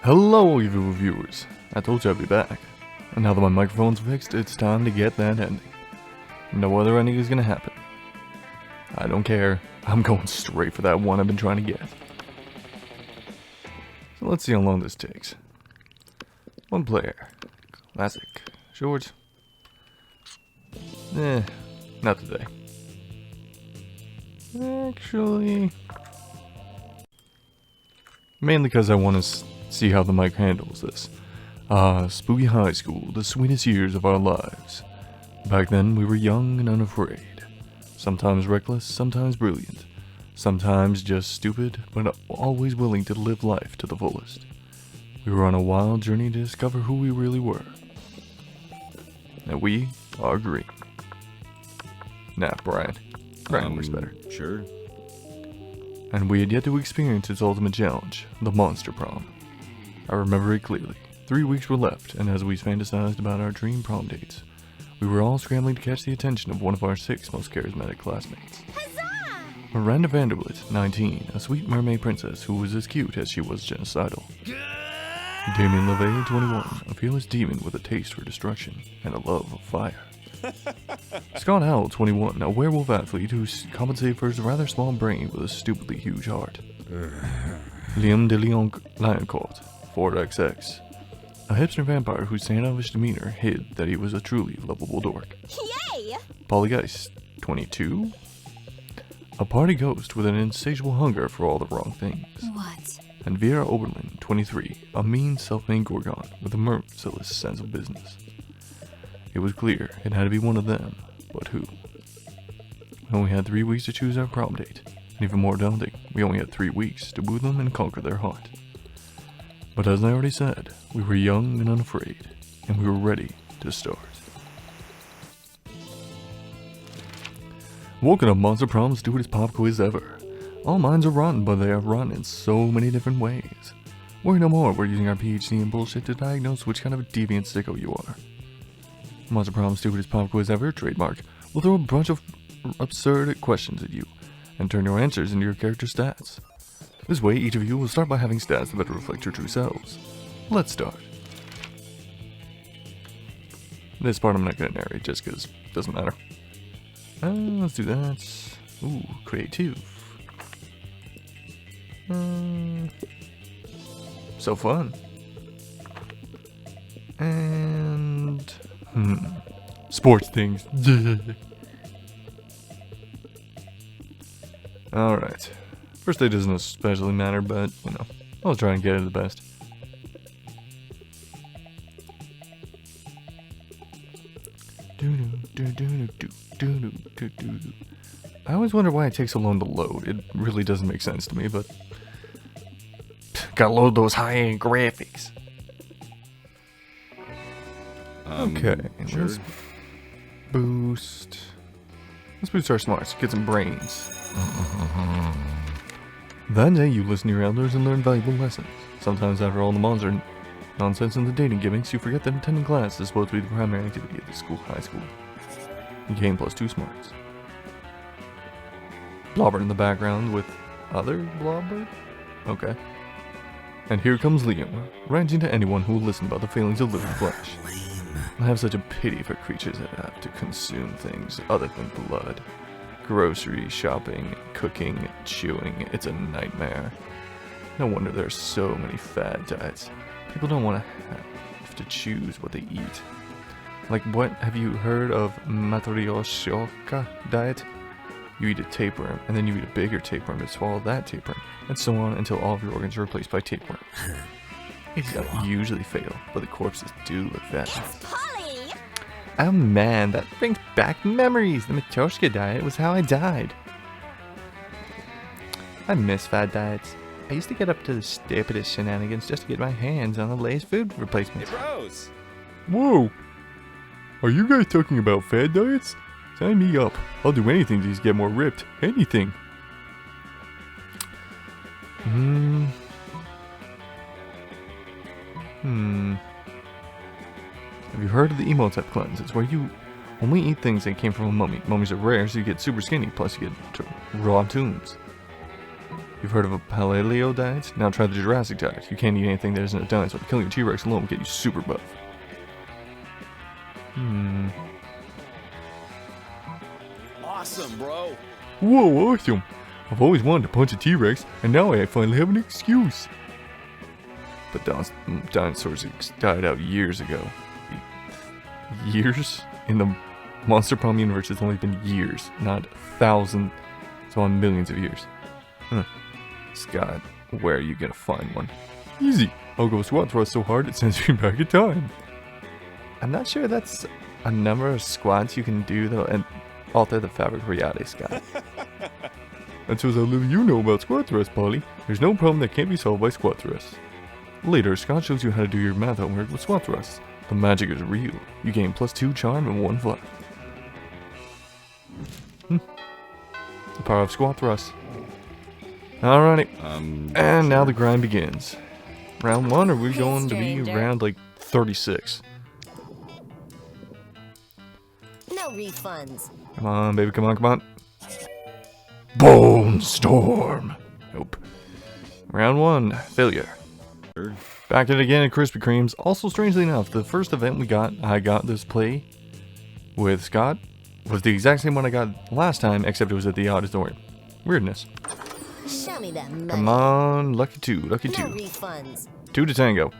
Hello, evil viewers. I told you I'd be back. And now that my microphone's fixed, it's time to get that ending. No other ending is gonna happen. I don't care. I'm going straight for that one I've been trying to get. So let's see how long this takes. One player. Classic. Short. Not today. Actually... mainly because I want to see how the mic handles this. Spooky high school, the sweetest years of our lives. Back then, we were young and unafraid. Sometimes reckless, sometimes brilliant. Sometimes just stupid, but always willing to live life to the fullest. We were on a wild journey to discover who we really were. And we are green. Nah, Brian. Brian works better. Sure. And we had yet to experience its ultimate challenge, the Monster Prom. I remember it clearly. 3 weeks were left, and as we fantasized about our dream prom dates, we were all scrambling to catch the attention of one of our 6 most charismatic classmates. Huzzah! Miranda Vanderbilt, 19, a sweet mermaid princess who was as cute as she was genocidal. Damien LeVay, 21, a fearless demon with a taste for destruction and a love of fire. Scott Howell, 21, a werewolf athlete who compensated for his rather small brain with a stupidly huge heart. Liam de Leon Lioncourt, 4XX, a hipster vampire whose standoffish demeanor hid that he was a truly lovable dork. Yay! Pollygeist, 22, a party ghost with an insatiable hunger for all the wrong things. What? And Vera Oberlin, 23, a mean self-made gorgon with a merciless sense of business. It was clear it had to be one of them, but who? We only had 3 weeks to choose our prom date, and even more daunting, we only had 3 weeks to woo them and conquer their heart. But as I already said, we were young and unafraid, and we were ready to start. Welcome to Monster Prom's stupidest pop quiz ever. All minds are rotten, but they are rotten in so many different ways. Worry no more, we're using our PhD in bullshit to diagnose which kind of a deviant sicko you are. Monster Prom's stupidest pop quiz ever, trademark, will throw a bunch of absurd questions at you, and turn your answers into your character stats. This way, each of you will start by having stats that better reflect your true selves. Let's start. This part I'm not going to narrate, just because it doesn't matter. Let's do that. Ooh, creative. So fun. And... sports things. Alright. First date doesn't especially matter, but, you know, I'll try and get it the best. I always wonder why it takes so long to load. It really doesn't make sense to me, but... gotta load those high-end graphics. Okay, sure. let's boost our smarts, get some brains. That day you listen to your elders and learn valuable lessons. Sometimes after all the monster nonsense and the dating gimmicks, you forget that attending class is supposed to be the primary activity at the high school. You gain +2 smarts. Blobber in the background with other Blobber? Okay. And here comes Liam, ranting to anyone who will listen about the failings of living flesh. I have such a pity for creatures that have to consume things other than blood. Grocery shopping, cooking, chewing, it's a nightmare. No wonder there are so many fad diets. People don't want to have to choose what they eat. Like, what, have you heard of Matryoshka diet? You eat a tapeworm, and then you eat a bigger tapeworm to swallow that tapeworm, and so on until all of your organs are replaced by tapeworm. It doesn't usually fail, but the corpses do look fabulous. Polly! Oh man, that brings back memories. The Matryoshka diet was how I died. I miss fad diets. I used to get up to the stupidest shenanigans just to get my hands on the latest food replacements. Hey, bros! Whoa! Are you guys talking about fad diets? Sign me up. I'll do anything to just get more ripped. Anything. Have you heard of the emo type cleanse? It's where you only eat things that came from a mummy. Mummies are rare, so you get super skinny, plus you get raw tunes. You've heard of a paleo diet? Now try the Jurassic diet. You can't eat anything that isn't a dinosaur. Killing a T-Rex alone will get you super buff. Awesome, bro. Whoa, awesome. I've always wanted to punch a T-Rex, and now I finally have an excuse. But dinosaurs died out years ago. Years? In the Monster Prom universe, it's only been years, not thousands, so on millions of years. Scott, where are you gonna find one? Easy. I'll go squat thrust so hard it sends me back in time. I'm not sure that's a number of squats you can do though, and alter the fabric of reality, Scott. That shows how little you know about squat thrust, Polly. There's no problem that can't be solved by squat thrusts. Later, Scott shows you how to do your math homework with squat thrusts. The magic is real. You gain +2 charm and 1 fluff. The power of squat thrusts. Alrighty. And now the grind begins. Round 1, or are we going to be round like 36? No refunds. Come on, baby, come on, come on. Bone Storm. Nope. Round 1, failure. Back at it again at Krispy Kreme's. Also, strangely enough, the first event I got this play with Scott was the exact same one I got last time, except it was at the auditorium. Weirdness. Show me that money. Come on, lucky 2, lucky 2. No refunds. 2 to tango.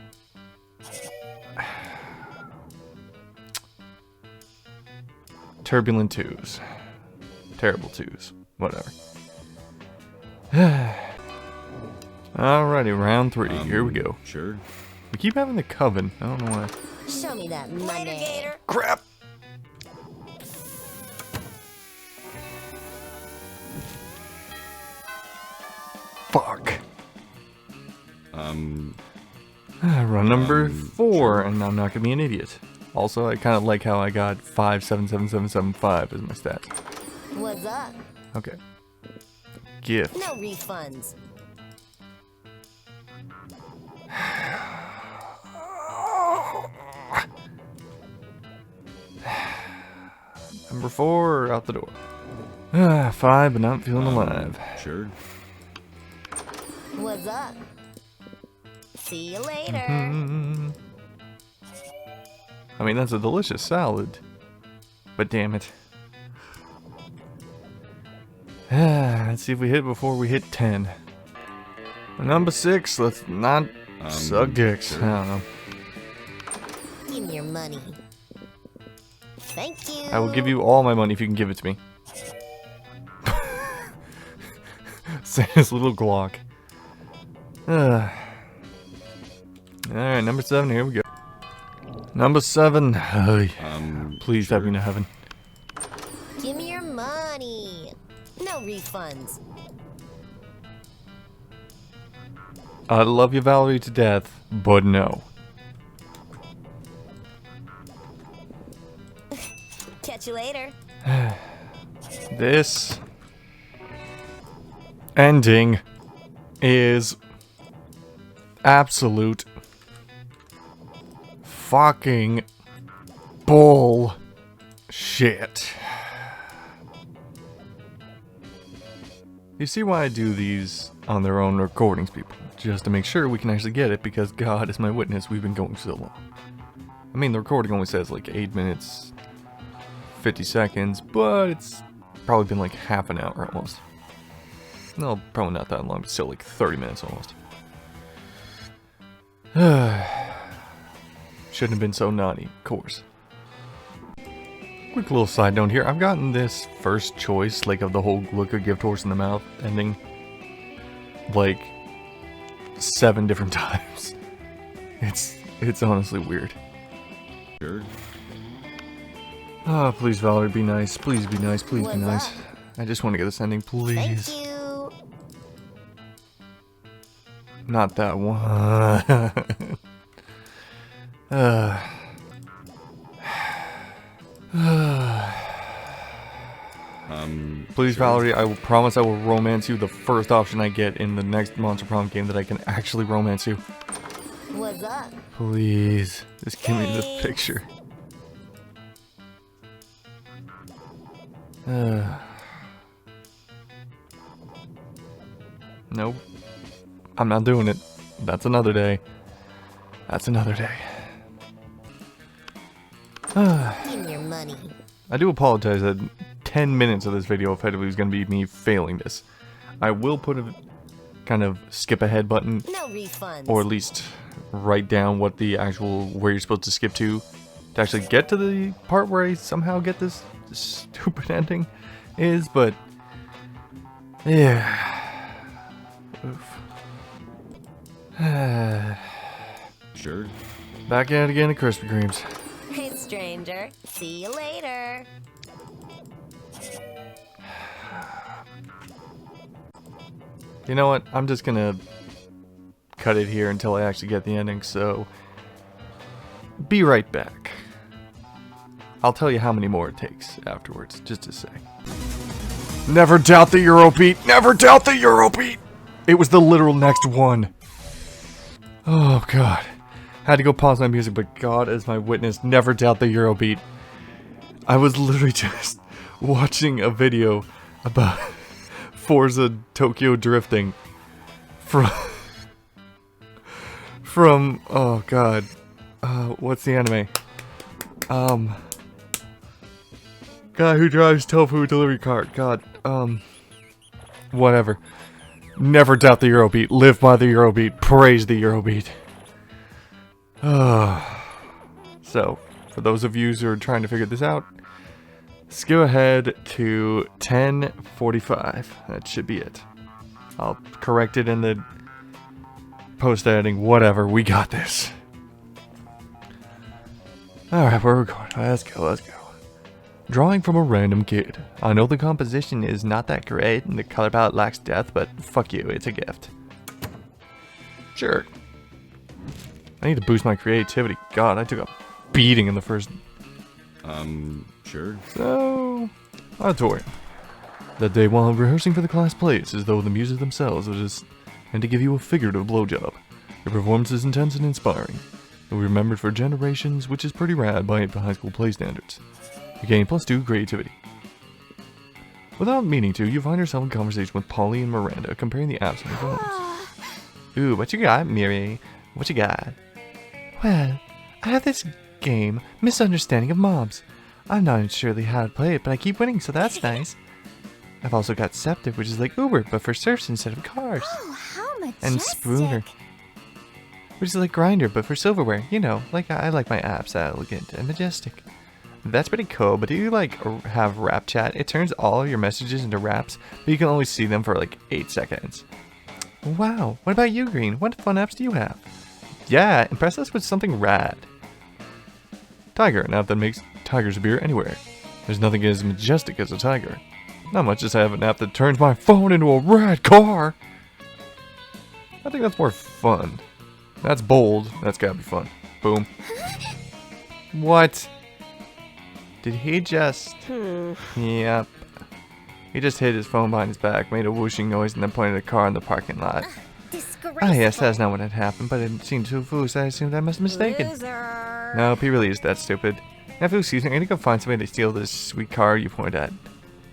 Turbulent 2s. Terrible 2s. Whatever. Alrighty, round 3. Here we go. Sure. We keep having the coven. I don't know why. Show me that money. Crap! Fuck. Run number 4, and I'm not gonna be an idiot. Also, I kind of like how I got 577775 as my stats. What's up? Okay. Gift. No refunds. Number 4, out the door. 5, but not feeling alive. Sure. What's up? See you later. I mean, that's a delicious salad. But damn it. Let's see if we hit before we hit 10. Number 6, let's not suck dicks. Sure. I don't know. Give me your money. Thank you. I will give you all my money if you can give it to me. Santa's little Glock. Alright, number 7, here we go. Number 7. Please sure. have me to heaven. Give me your money. No refunds. I love you, Valerie, to death, but no. Catch you later. This ending is absolute fucking bullshit. You see why I do these on their own recordings, people? Just to make sure we can actually get it, because God is my witness, we've been going so long. I mean, the recording only says like 8 minutes, 50 seconds, but it's probably been like half an hour almost. No, probably not that long, but still like 30 minutes almost. Shouldn't have been so naughty, of course. Quick little side note here, I've gotten this first choice, like of the whole look a gift horse in the mouth ending, like 7 different times. It's honestly weird. Sure. Oh, please, Valerie, be nice. Please be nice. Please be What's nice. up? I just want to get this ending, please. Thank you. Not that one. Please, sure. Valerie, I will promise I will romance you the first option I get in the next Monster Prom game that I can actually romance you. What's up? Please, just give me the Hey. picture. Nope. I'm not doing it. That's another day. That's another day. Give me your money. I do apologize that 10 minutes of this video effectively is going to be me failing this. I will put a kind of skip ahead button, No refunds. or at least write down what the actual, where you're supposed to skip to actually get to the part where I somehow get this stupid ending is, but yeah. Oof. Sure. Back at it again at Krispy Kremes. Hey, stranger. See you later. You know what? I'm just gonna cut it here until I actually get the ending, so be right back. I'll tell you how many more it takes afterwards, just to say. Never doubt the Eurobeat! Never doubt the Eurobeat! It was the literal next one. Oh god. Had to go pause my music, but God is my witness, never doubt the Eurobeat. I was literally just watching a video about Forza Tokyo drifting from oh god, what's the anime? Guy who drives tofu delivery cart. God, whatever. Never doubt the Eurobeat. Live by the Eurobeat. Praise the Eurobeat. So, for those of you who are trying to figure this out, let's go ahead to 10:45. That should be it. I'll correct it in the post-editing. Whatever. We got this. Alright, where are we going? Let's go, let's go. Drawing from a random kid. I know the composition is not that great and the color palette lacks depth, but fuck you, it's a gift. Sure. I need to boost my creativity. God, I took a beating in the first... Sure. So... auditorium. That day while rehearsing for the class play, it's as though the muses themselves are just... and to give you a figurative blowjob. Your performance is intense and inspiring. You'll be remembered for generations, which is pretty rad by high school play standards. You gain +2 creativity. Without meaning to, you find yourself in conversation with Polly and Miranda, comparing the apps on their phones. Ooh, what you got, Miri? What you got? Well, I have this game, Misunderstanding of Mobs. I'm not surely how to play it, but I keep winning, so that's nice. I've also got Scepter, which is like Uber, but for surfs instead of cars. Oh, how majestic. And Spooner, which is like Grinder, but for silverware. You know, like I like my apps elegant and majestic. That's pretty cool, but do you like have rap chat? It turns all your messages into raps, but you can only see them for like 8 seconds. Wow, what about you, Green? What fun apps do you have? Yeah, impress us with something rad. Tiger, an app that makes tigers appear anywhere. There's nothing as majestic as a tiger. Not much, just I have an app that turns my phone into a rad car. I think that's more fun. That's bold. That's gotta be fun. Boom. What? Did he just... Yep. He just hit his phone behind his back, made a whooshing noise, and then pointed a car in the parking lot. Disgraceful. Ah, yes, that's not what had happened, but it seemed so foolish that I assumed I must have mistaken. Loser. Nope, he really is that stupid. Now, if you'll excuse me, I'm gonna go find somebody to steal this sweet car you point at.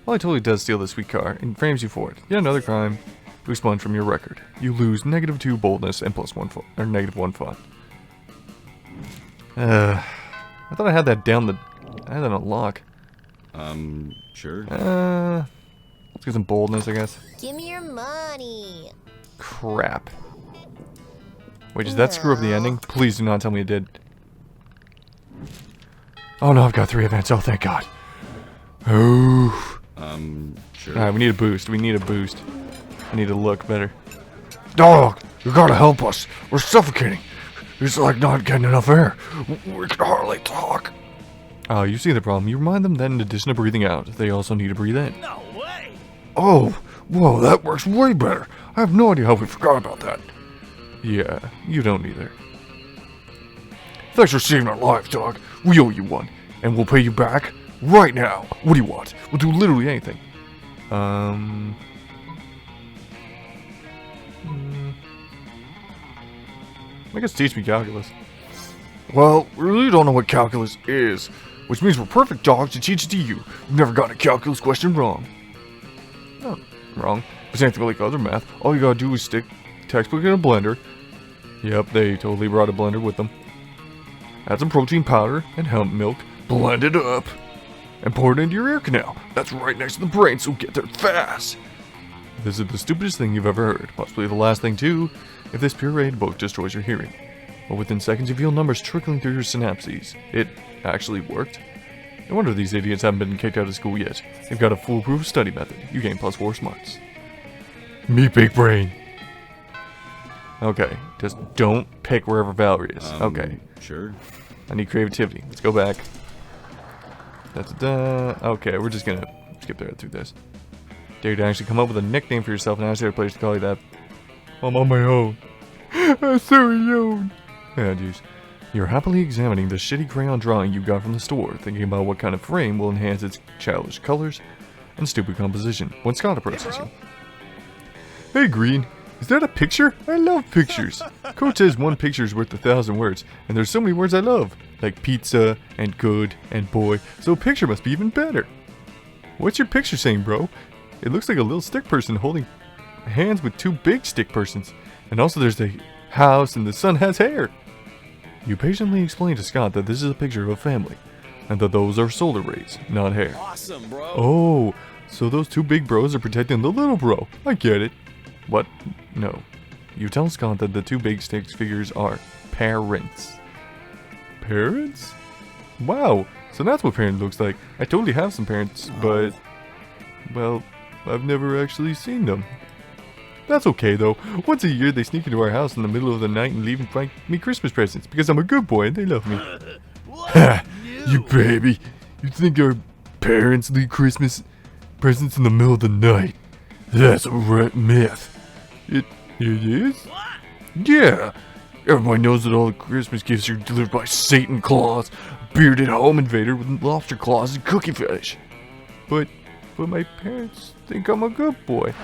Well, he totally does steal this sweet car, and frames you for it. Yet another crime to expunge from your record. You lose -2 boldness and +1 fun, or -1 fun. I thought I had that down I had that on lock. Sure. Let's get some boldness, I guess. Give me your money. Crap. Wait, does that screw up the ending? Please do not tell me it did. Oh no, I've got 3 events. Oh, thank God. Ooh. Sure. Alright, we need a boost. We need a boost. I need to look better. Dog, you gotta help us. We're suffocating. It's like not getting enough air. We can hardly talk. Oh, you see the problem. You remind them that in addition to breathing out, they also need to breathe in. No way! Oh, whoa, that works way better. I have no idea how we forgot about that. Yeah, you don't either. Thanks for saving our lives, dog. We owe you one, and we'll pay you back right now. What do you want? We'll do literally anything. I guess teach me calculus. Well, we really don't know what calculus is, which means we're perfect dogs to teach it to you. You've never gotten a calculus question wrong. Oh, wrong. It's anything like other math. All you gotta do is stick textbook in a blender. Yep, they totally brought a blender with them. Add some protein powder and hemp milk. Blend it up. And pour it into your ear canal. That's right next to the brain, so get there fast. This is the stupidest thing you've ever heard. Possibly the last thing, too, if this pureed book destroys your hearing. But within seconds, you feel numbers trickling through your synapses. It actually worked. No wonder these idiots haven't been kicked out of school yet. They've got a foolproof study method. You gain +4 smarts. Me big brain. Okay, just don't pick wherever Valerie is. Okay. Sure. I need creativity. Let's go back. Okay, we're just gonna skip right through this. Dare you to actually come up with a nickname for yourself and ask other players to call you that. I'm on my own. I'm so alone. Yeah, jeez. You're happily examining the shitty crayon drawing you got from the store, thinking about what kind of frame will enhance its childish colors and stupid composition, when Scott approaches you. Hey, Green. Is that a picture? I love pictures. Coach says one picture is worth 1,000 words, and there's so many words I love, like pizza, and good, and boy, so a picture must be even better. What's your picture saying, bro? It looks like a little stick person holding hands with two big stick persons, and also there's the house and the son has hair. You patiently explain to Scott that this is a picture of a family, and that those are solar rays, not hair. Awesome, bro. Oh, so those two big bros are protecting the little bro. I get it. What? No. You tell Scott that the two big stick figures are parents. Parents? Wow, so that's what parent looks like. I totally have some parents, but... well, I've never actually seen them. That's okay though. Once a year they sneak into our house in the middle of the night and leave and find me Christmas presents because I'm a good boy and they love me. Ha! You baby! You think our parents leave Christmas presents in the middle of the night? That's a myth. It is? Yeah. Everybody knows that all the Christmas gifts are delivered by Satan Claus, a bearded home invader with lobster claws and cookie fetish. But my parents think I'm a good boy.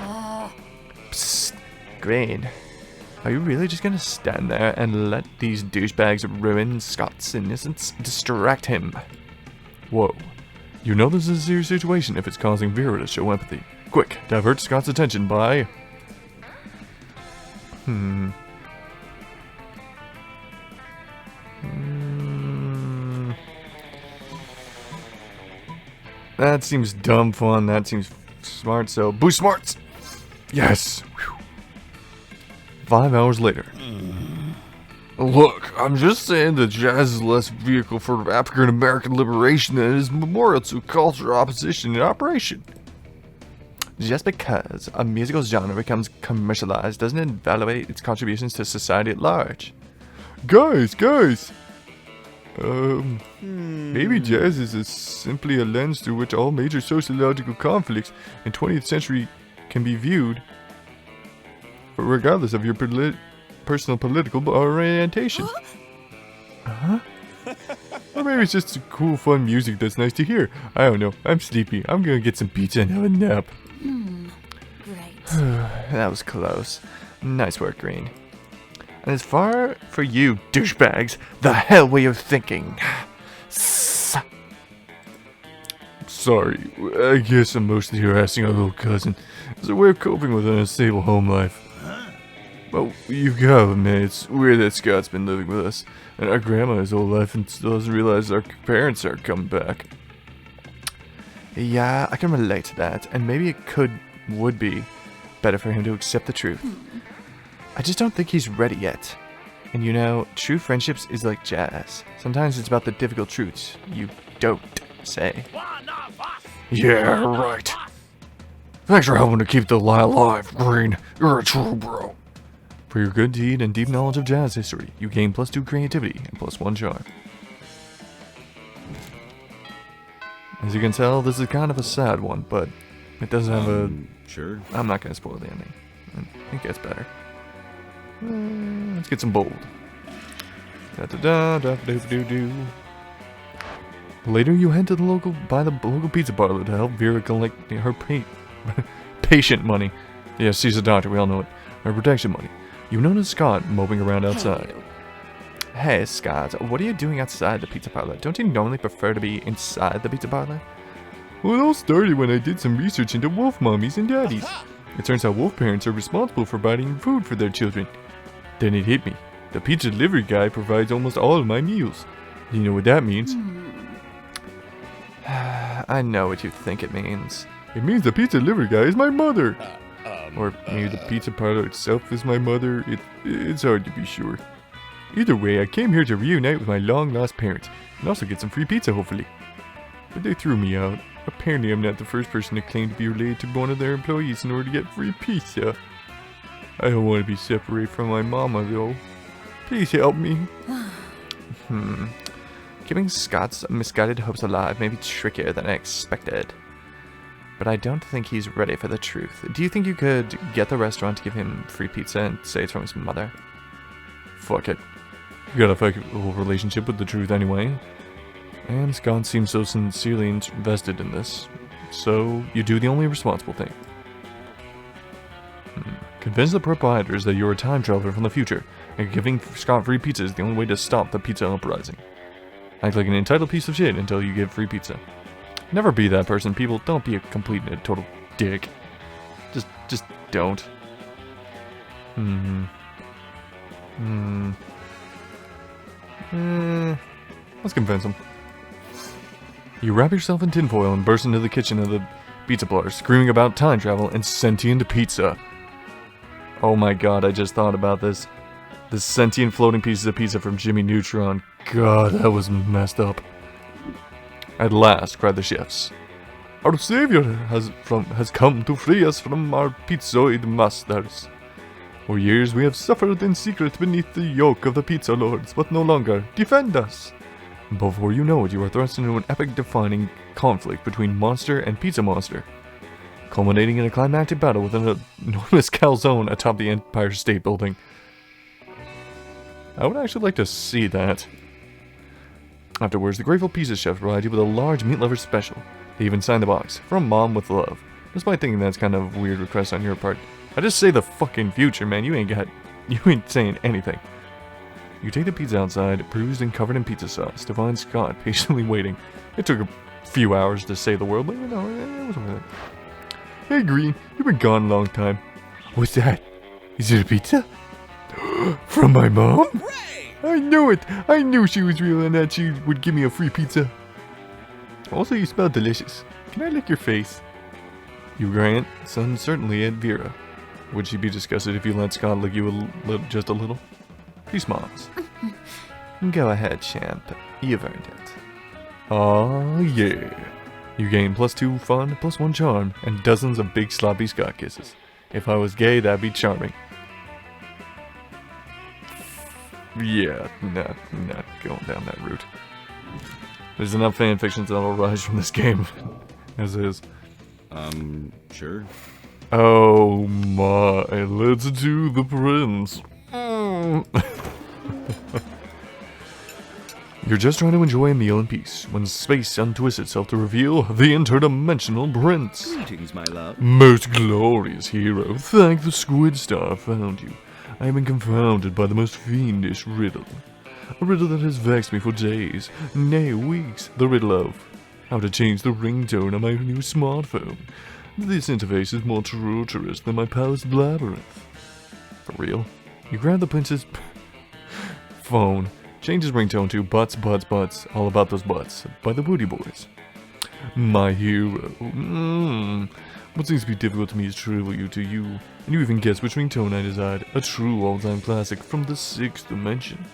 Psst, Green. Are you really just gonna stand there and let these douchebags ruin Scott's innocence? Distract him. Whoa. You know this is a serious situation if it's causing Vera to show empathy. Quick, divert Scott's attention by... That seems dumb fun, that seems smart, so boost smarts! Yes! Whew. 5 hours later. Look, I'm just saying that jazz is less vehicle for African American liberation than it is memorial to cultural opposition in operation. Just because a musical genre becomes commercialized doesn't invalidate its contributions to society at large. Guys! Maybe jazz is simply a lens through which all major sociological conflicts in 20th century can be viewed, regardless of your personal political orientation. Huh? Or maybe it's just cool, fun music that's nice to hear. I don't know. I'm sleepy. I'm gonna get some pizza and have a nap. Great. That was close. Nice work, Green. And as far for you, douchebags, the hell were you thinking? Sorry, I guess I'm mostly harassing our little cousin as a way of coping with an unstable home life. Well, you've got to admit, it's weird that Scott's been living with us, and our grandma his whole life and still doesn't realize our parents aren't coming back. Yeah, I can relate to that, and maybe it would be better for him to accept the truth. I just don't think he's ready yet. And you know, true friendships is like jazz. Sometimes it's about the difficult truths you don't say. Yeah, right. Thanks for helping to keep the lie alive, Green. You're a true bro. For your good deed and deep knowledge of jazz history, you gain +2 creativity and +1 charm. As you can tell, this is kind of a sad one, but it does have a... Sure. I'm not going to spoil the ending. It gets better. Let's get some bold. Da-da-da-da-do-do-do. Later, you head to the local pizza parlor to help Vera collect her patient money. Yes, she's a doctor, we all know it. Her protection money. You notice Scott moping around outside. Hey, Scott, what are you doing outside the pizza parlor? Don't you normally prefer to be inside the pizza parlor? Well, it all started when I did some research into wolf mommies and daddies. It turns out wolf parents are responsible for providing food for their children. Then it hit me. The pizza delivery guy provides almost all of my meals. You know what that means? I know what you think it means. It means the pizza delivery guy is my mother. Or maybe the pizza parlor itself is my mother. It's hard to be sure. Either way, I came here to reunite with my long-lost parents, and also get some free pizza, hopefully. But they threw me out. Apparently, I'm not the first person to claim to be related to one of their employees in order to get free pizza. I don't want to be separated from my mama, though. Please help me. Keeping Scott's misguided hopes alive may be trickier than I expected. But I don't think he's ready for the truth. Do you think you could get the restaurant to give him free pizza and say it's from his mother? Fuck it. You got a fucking relationship with the truth anyway. And Scott seems so sincerely invested in this. So, you do the only responsible thing. Convince the proprietors that you're a time traveler from the future, and giving Scott free pizza is the only way to stop the pizza uprising. Act like an entitled piece of shit until you give free pizza. Never be that person, people. Don't be a complete and a total dick. Just don't. Let's convince him. You wrap yourself in tinfoil and burst into the kitchen of the pizza parlor, screaming about time travel and sentient pizza. Oh my god, I just thought about this. The sentient floating pieces of pizza from Jimmy Neutron. God, that was messed up. At last, cried the chefs. Our savior has come to free us from our pizzoid masters. For years we have suffered in secret beneath the yoke of the pizza lords, but no longer. Defend us! Before you know it, you are thrust into an epic-defining conflict between monster and pizza monster, culminating in a climactic battle with an enormous calzone atop the Empire State Building. I would actually like to see that. Afterwards, the grateful pizza chef provided you with a large meat lover special. They even signed the box, "From Mom with Love," despite thinking that's kind of a weird request on your part. I just say the fucking future, man. You ain't saying anything. You take the pizza outside, bruised and covered in pizza sauce, to find Scott patiently waiting. It took a few hours to say the word, but you know, it wasn't worth it. Hey Green, you've been gone a long time. What's that? Is it a pizza? From my mom? I knew it! I knew she was real and that she would give me a free pizza. Also, you smell delicious. Can I lick your face? You grant, son, certainly Aunt Vera. Would she be disgusted if you let Scott lick you just a little? He smiles. Go ahead, champ. You've earned it. Aw, yeah. You gain +2 fun, +1 charm, and dozens of big sloppy Scott kisses. If I was gay, that'd be charming. Yeah, not going down that route. There's enough fanfictions that'll rise from this game, as is. Sure. Oh my, let's do the prince. You're just trying to enjoy a meal in peace, when space untwists itself to reveal the interdimensional prince. Greetings, my love. Most glorious hero, thank the squid star found you. I have been confounded by the most fiendish riddle. A riddle that has vexed me for days, nay weeks. The riddle of how to change the ringtone on my new smartphone. This interface is more treacherous than my palace labyrinth. For real? You grab the prince's phone, change his ringtone to Butts, Butts, Butts, All About Those Butts, by the Booty Boys. My hero. What seems to be difficult to me is trivial to you, and you even guess which ringtone I desired, a true all-time classic from the 6th dimension.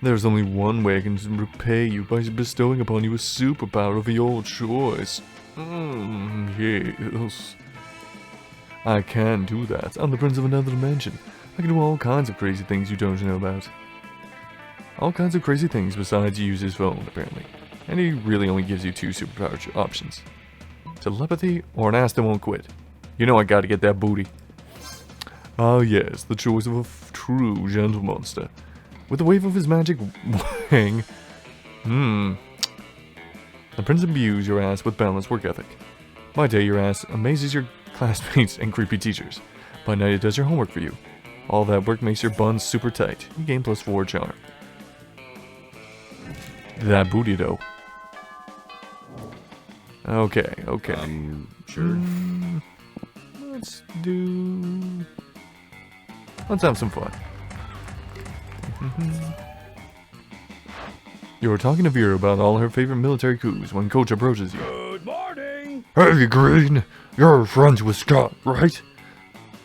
There's only one way I can repay you, by bestowing upon you a superpower of your choice. Yes. I can do that. I'm the prince of another dimension. I can do all kinds of crazy things you don't know about. All kinds of crazy things besides use his phone, apparently. And he really only gives you 2 superpower options. Telepathy or an ass that won't quit. You know I gotta get that booty. Ah yes, the choice of a true gentle monster. With the wave of his magic wang. The prince imbues your ass with balanced work ethic. By day your ass amazes your classmates and creepy teachers. By night it does your homework for you. All that work makes your buns super tight. You gain +4 charm. That booty though. Okay. Sure. Let's have some fun. You're talking to Vera about all her favorite military coups when Coach approaches you. Good morning. Hey, Green. You're friends with Scott, right?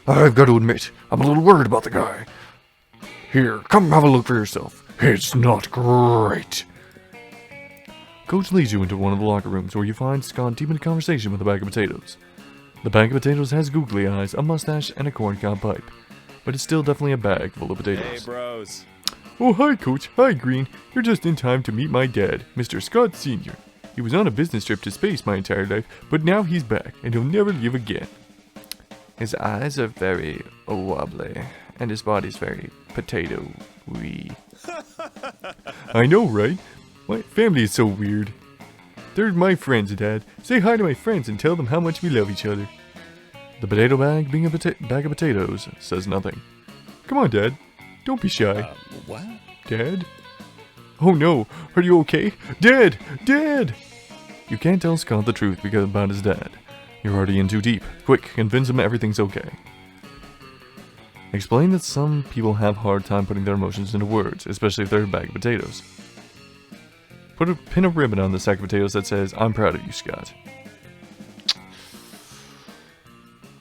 I've got to admit, I'm a little worried about the guy. Here, come have a look for yourself. It's not great. Coach leads you into one of the locker rooms where you find Scott deep in a conversation with a bag of potatoes. The bag of potatoes has googly eyes, a mustache, and a corncob pipe. But it's still definitely a bag full of potatoes. Hey, bros. Oh, hi, Coach. Hi, Green. You're just in time to meet my dad, Mr. Scott Sr. He was on a business trip to space my entire life, but now he's back, and he'll never leave again. His eyes are very wobbly, and his body's very potato-y. I know, right? My family is so weird. They're my friends, Dad. Say hi to my friends and tell them how much we love each other. The potato bag, being a bag of potatoes, says nothing. Come on, Dad. Don't be shy. What? Dad? Oh no, are you okay? Dad! Dad! You can't tell Scott the truth about his dad. You're already in too deep. Quick, convince him everything's okay. Explain that some people have a hard time putting their emotions into words, especially if they're a bag of potatoes. Pin a ribbon on the sack of potatoes that says, I'm proud of you, Scott.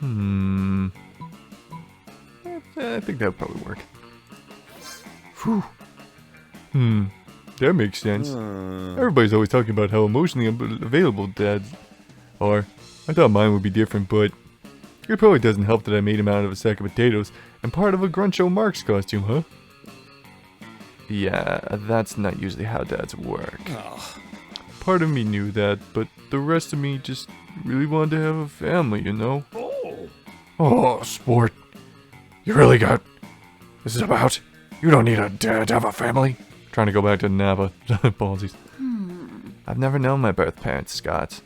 I think that would probably work. Whew. That makes sense. Everybody's always talking about how emotionally available dads are. I thought mine would be different, but it probably doesn't help that I made him out of a sack of potatoes and part of a Gruncho Marx costume, huh? Yeah, that's not usually how dads work. Part of me knew that, but the rest of me just really wanted to have a family, you know? Oh, sport. You really got... This is about... You don't need a dad to have a family. Trying to go back to Napa. Apologies. I've never known my birth parents, Scott.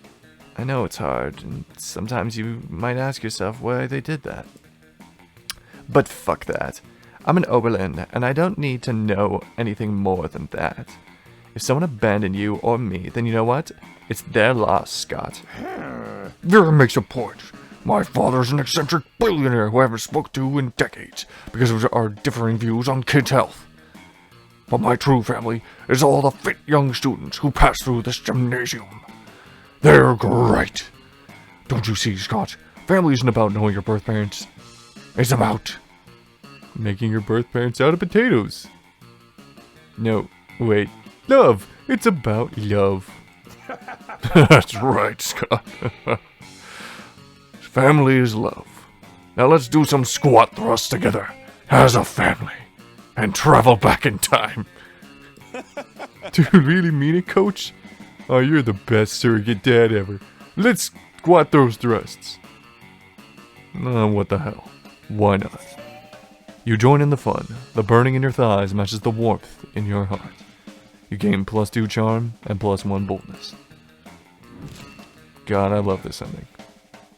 I know it's hard, and sometimes you might ask yourself why they did that. But fuck that. I'm an Oberlin, and I don't need to know anything more than that. If someone abandoned you or me, then you know what? It's their loss, Scott. Vera makes a point. My father's an eccentric billionaire who I haven't spoken to in decades because of our differing views on kids' health. But my true family is all the fit young students who pass through this gymnasium. They're great. Don't you see, Scott? Family isn't about knowing your birth parents. It's about... making your birth parents out of potatoes. No, wait. Love. It's about love. That's right, Scott. Family is love. Now let's do some squat thrusts together as a family and travel back in time. Do you really mean it, Coach? Oh, you're the best surrogate dad ever. Let's squat those thrusts. What the hell? Why not? You join in the fun. The burning in your thighs matches the warmth in your heart. You gain +2 charm and +1 boldness. God, I love this ending.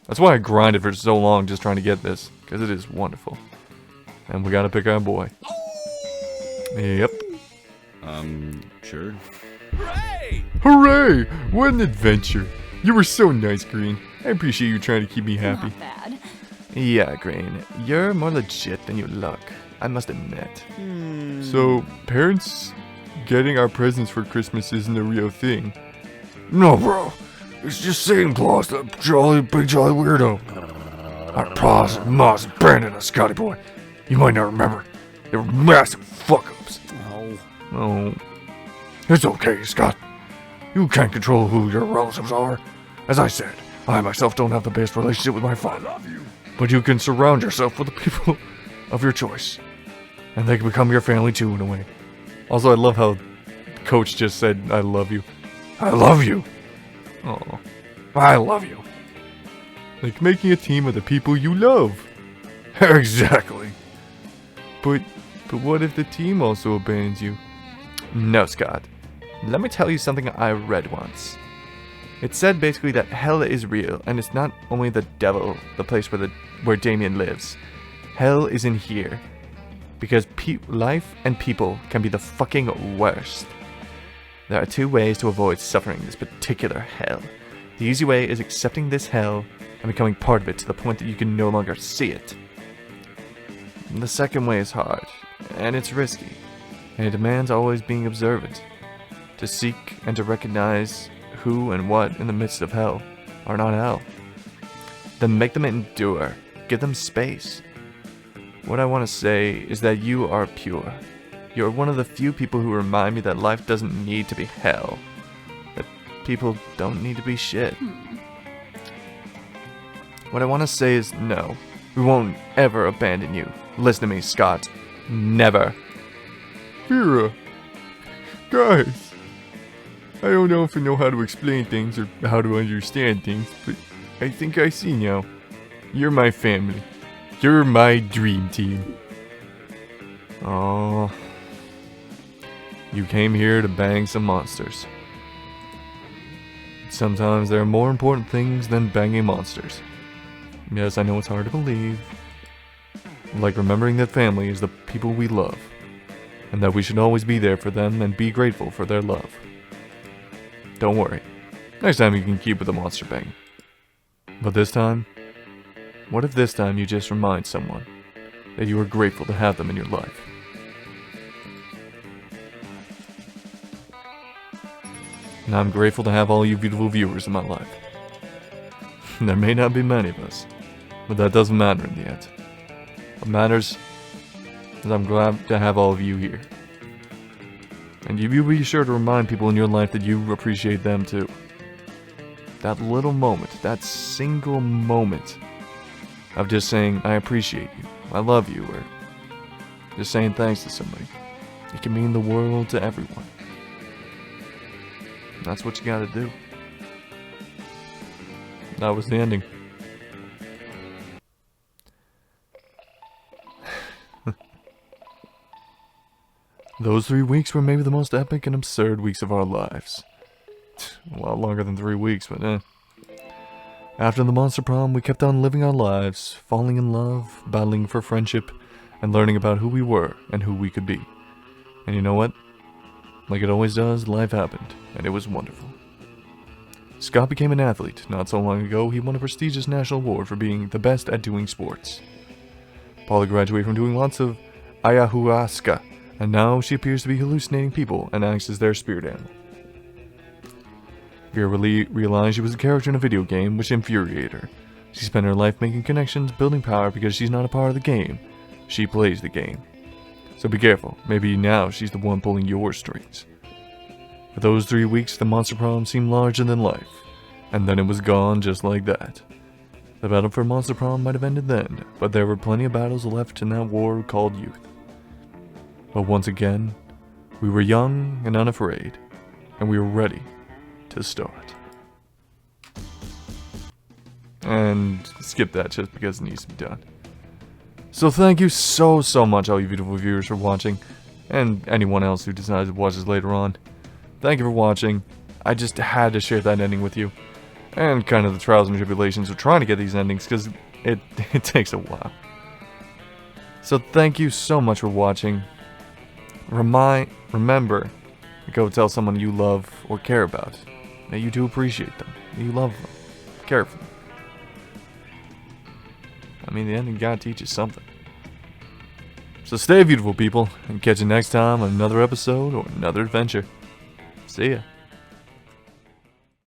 That's why I grinded for so long just trying to get this, because it is wonderful. And we gotta pick our boy. Yep. Sure. Hooray! What an adventure. You were so nice, Green. I appreciate you trying to keep me happy. Not bad. Yeah, Green. You're more legit than you look. I must admit. So, parents getting our presents for Christmas isn't a real thing. No, bro. It's just Santa Claus, the big jolly weirdo. Our pa's and ma's and Brandon and Scotty boy. You might not remember. They were massive fuck-ups. Oh. It's okay, Scott. You can't control who your relatives are. As I said, I myself don't have the best relationship with my father. But you can surround yourself with the people of your choice. And they can become your family too, in a way. Also, I love how Coach just said, I love you. I love you. Oh, I love you. Like making a team of the people you love. Exactly. But what if the team also abandons you? No, Scott. Let me tell you something I read once. It said basically that hell is real, and it's not only the devil, the place where Damien lives. Hell is in here. Because life and people can be the fucking worst. There are two ways to avoid suffering this particular hell. The easy way is accepting this hell and becoming part of it to the point that you can no longer see it. The second way is hard, and it's risky, and it demands always being observant, to seek and to recognize who and what in the midst of hell are not hell. Then make them endure, give them space. What I want to say is that you are pure. You're one of the few people who remind me that life doesn't need to be hell, that people don't need to be shit. What I want to say is no, we won't ever abandon you. Listen to me, Scott. Never. Vera. Guys. I don't know if I know how to explain things or how to understand things, but I think I see now. You're my family. You're my dream team. Oh, you came here to bang some monsters. Sometimes there are more important things than banging monsters. Yes, I know it's hard to believe. Like remembering that family is the people we love, and that we should always be there for them and be grateful for their love. Don't worry, next time you can keep with the monster bang. But this time, what if this time you just remind someone that you are grateful to have them in your life? And I'm grateful to have all you beautiful viewers in my life. There may not be many of us, but that doesn't matter in the end. What matters is I'm glad to have all of you here. And you be sure to remind people in your life that you appreciate them too. That little moment, that single moment of just saying, I appreciate you, I love you, or just saying thanks to somebody. It can mean the world to everyone. That's what you gotta do. That was the ending. Those 3 weeks were maybe the most epic and absurd weeks of our lives. A lot longer than 3 weeks, but eh. After the Monster Prom, we kept on living our lives, falling in love, battling for friendship, and learning about who we were and who we could be. And you know what? Like it always does, life happened, and it was wonderful. Scott became an athlete. Not so long ago, he won a prestigious national award for being the best at doing sports. Paula graduated from doing lots of ayahuasca, and now she appears to be hallucinating people and acts as their spirit animal. Vera realized she was a character in a video game, which infuriated her. She spent her life making connections, building power because she's not a part of the game. She plays the game. So be careful, maybe now she's the one pulling your strings. For those 3 weeks, the Monster Prom seemed larger than life, and then it was gone just like that. The battle for Monster Prom might have ended then, but there were plenty of battles left in that war called youth. But once again, we were young and unafraid, and we were ready to start. And skip that just because it needs to be done. So thank you so much, all you beautiful viewers, for watching, and anyone else who decides to watch this later on. Thank you for watching. I just had to share that ending with you, and kind of the trials and tribulations of trying to get these endings, because it takes a while. So thank you so much for watching. Remember, go tell someone you love or care about that you do appreciate them, that you love them, care for them. I mean, the ending gotta teach you something. So stay beautiful, people, and catch you next time on another episode or another adventure. See ya.